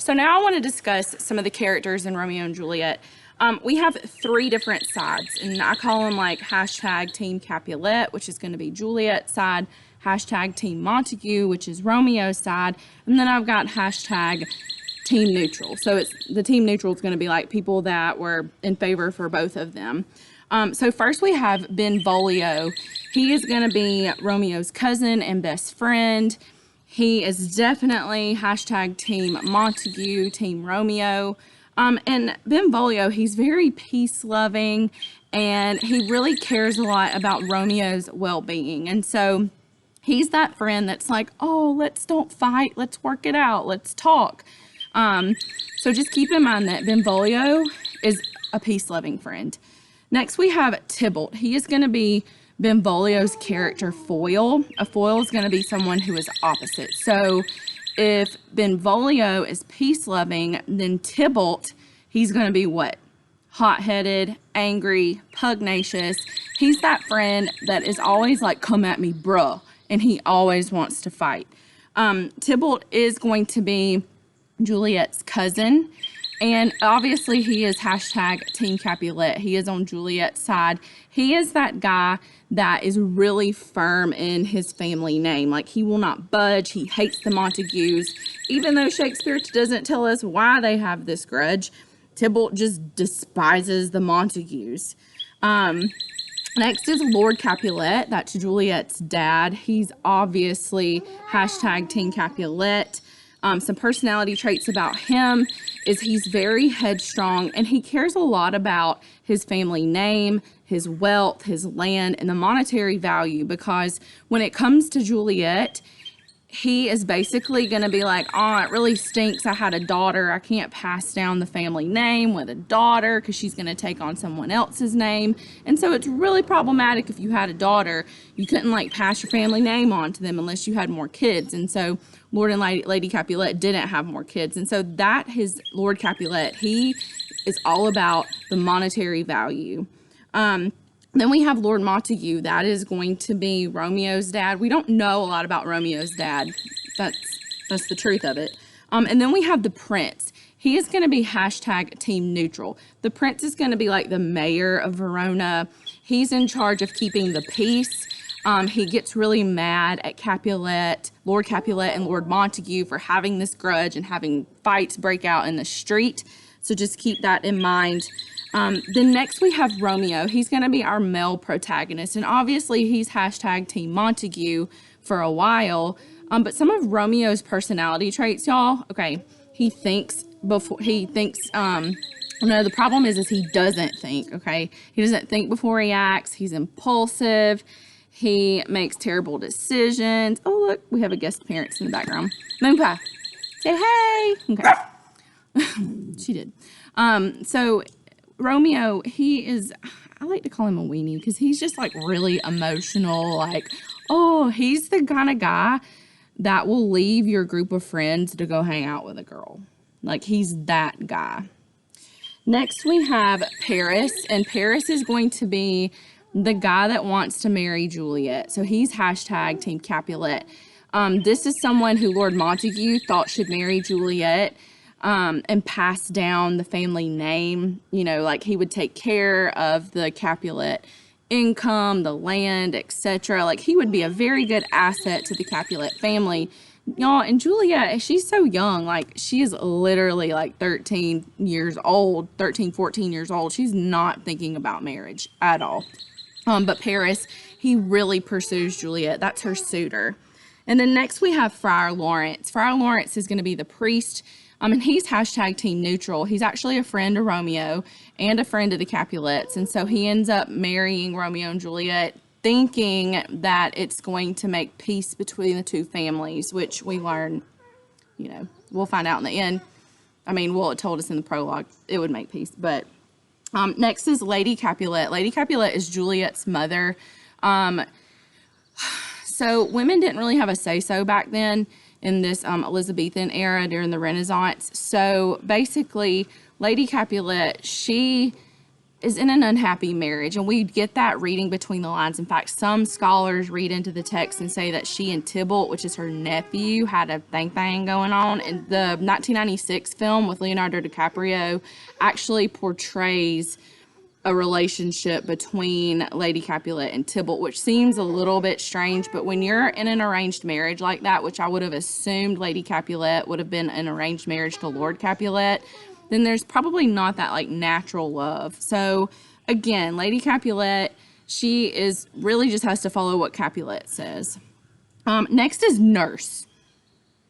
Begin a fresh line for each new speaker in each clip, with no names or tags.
So now I want to discuss some of the characters in Romeo and Juliet. We have three different sides, and I call them like hashtag Team Capulet, which is going to be Juliet's side, hashtag Team Montague, which is Romeo's side, and then I've got hashtag Team Neutral. So it's the Team Neutral is going to be like people that were in favor for both of them. So first we have Benvolio. He is going to be Romeo's cousin and best friend. He is definitely hashtag Team Montague, Team Romeo. And Benvolio, he's very peace-loving, and he really cares a lot about Romeo's well-being. And so he's that friend that's like, oh, let's don't fight. Let's work it out. Let's talk. So just keep in mind that Benvolio is a peace-loving friend. Next, we have Thibault. He is going to be Benvolio's character foil. A foil is going to be someone who is opposite. So if Benvolio is peace-loving, then Thibault, he's going to be what? Hot-headed, angry, pugnacious. He's that friend that is always like, come at me, bruh, and he always wants to fight. Thibault is going to be Juliet's cousin, and obviously he is hashtag Team Capulet. He is on Juliet's side. He is that guy that is really firm in his family name. Like, he will not budge. He hates the Montagues. Even though Shakespeare doesn't tell us why they have this grudge, Thibault just despises the Montagues. Next is Lord Capulet. That's Juliet's dad. He's obviously hashtag Team Capulet. Some personality traits about him is he's very headstrong, and he cares a lot about his family name, his wealth, his land, and the monetary value, because when it comes to Juliet, he is basically going to be like, oh, it really stinks. I had a daughter. I can't pass down the family name with a daughter because she's going to take on someone else's name. And so it's really problematic if you had a daughter. You couldn't like pass your family name on to them unless you had more kids. And so Lord and Lady Capulet didn't have more kids. And so that is Lord Capulet. He is all about the monetary value. Then we have Lord Montague. That is going to be Romeo's dad. We don't know a lot about Romeo's dad. That's the truth of it. And then we have the prince. He is going to be hashtag Team Neutral. The prince is going to be like the mayor of Verona. He's in charge of keeping the peace. He gets really mad at Capulet, Lord Capulet and Lord Montague for having this grudge and having fights break out in the street. So just keep that in mind. Then next we have Romeo. He's going to be our male protagonist, and obviously he's hashtag Team Montague for a while. But some of Romeo's personality traits, y'all. Okay, he thinks before he thinks. No, the problem is he doesn't think. Okay, he doesn't think before he acts. He's impulsive. He makes terrible decisions. Oh look, we have a guest appearance in the background. Moonpie, say hey. Okay, she did. So Romeo, he is, I like to call him a weenie because he's just like really emotional. Like, oh, he's the kind of guy that will leave your group of friends to go hang out with a girl. Like, he's that guy. Next, we have Paris, and Paris is going to be the guy that wants to marry Juliet. So he's hashtag Team Capulet. This is someone who Lord Montague thought should marry Juliet. And pass down the family name, you know, like he would take care of the Capulet income, the land, etc. Like, he would be a very good asset to the Capulet family. Y'all, and Juliet, she's so young. Like, she is literally like 13 years old, 13, 14 years old. She's not thinking about marriage at all. But Paris, he really pursues Juliet. That's her suitor. And then next we have Friar Laurence. Friar Laurence is going to be the priest. And he's hashtag Team Neutral. He's actually a friend of Romeo and a friend of the Capulets. And so he ends up marrying Romeo and Juliet, thinking that it's going to make peace between the two families, which we learn, you know, we'll find out in the end. I mean, well, it told us in the prologue it would make peace. But next is Lady Capulet. Lady Capulet is Juliet's mother. So women didn't really have a say-so back then in this Elizabethan era during the Renaissance. So basically, Lady Capulet, she is in an unhappy marriage, and we get that reading between the lines. In fact, some scholars read into the text and say that she and Thibault, which is her nephew, had a thing going on. And the 1996 film with Leonardo DiCaprio actually portrays a relationship between Lady Capulet and Thibault, which seems a little bit strange, but when you're in an arranged marriage like that, which I would have assumed Lady Capulet would have been an arranged marriage to Lord Capulet, then there's probably not that like natural love. So again, Lady Capulet, she is really just has to follow what Capulet says. Next is Nurse.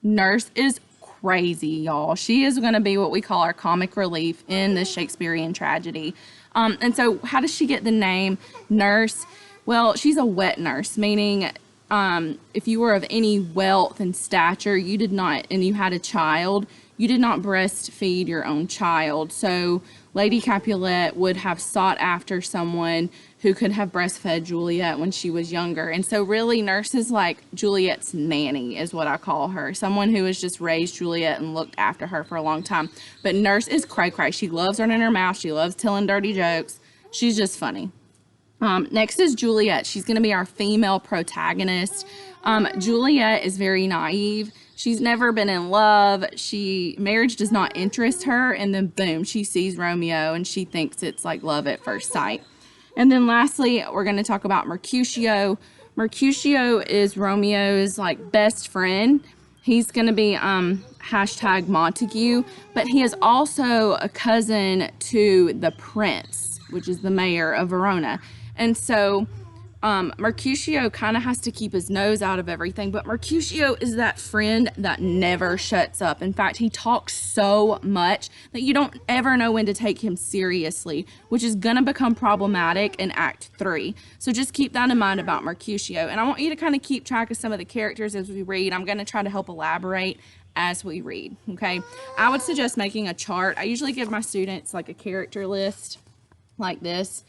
Nurse is crazy, y'all. She is going to be what we call our comic relief in this Shakespearean tragedy. And so how does she get the name Nurse? Well, she's a wet nurse, meaning if you were of any wealth and stature, you did not, and you had a child, you did not breastfeed your own child. So Lady Capulet would have sought after someone who could have breastfed Juliet when she was younger. And so really Nurse is like Juliet's nanny is what I call her. Someone who has just raised Juliet and looked after her for a long time. But Nurse is cray-cray. She loves running her mouth. She loves telling dirty jokes. She's just funny. Next is Juliet. She's going to be our female protagonist. Juliet is very naive. She's never been in love. Marriage does not interest her. And then boom, she sees Romeo and she thinks it's like love at first sight. And then lastly, we're going to talk about Mercutio. Mercutio is Romeo's like best friend. He's going to be hashtag Montague, but he is also a cousin to the prince, which is the mayor of Verona. And so Mercutio kind of has to keep his nose out of everything, but Mercutio is that friend that never shuts up. In fact, he talks so much that you don't ever know when to take him seriously, which is going to become problematic in Act 3. So just keep that in mind about Mercutio. And I want you to kind of keep track of some of the characters as we read. I'm going to try to help elaborate as we read, okay? I would suggest making a chart. I usually give my students like a character list like this.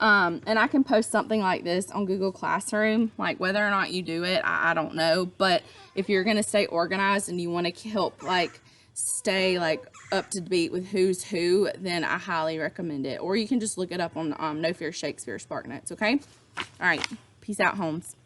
And I can post something like this on Google Classroom, like whether or not you do it, I don't know. But if you're going to stay organized and you want to help like stay like up to date with who's who, then I highly recommend it. Or you can just look it up on No Fear Shakespeare Spark Notes, okay? All right. Peace out, Holmes.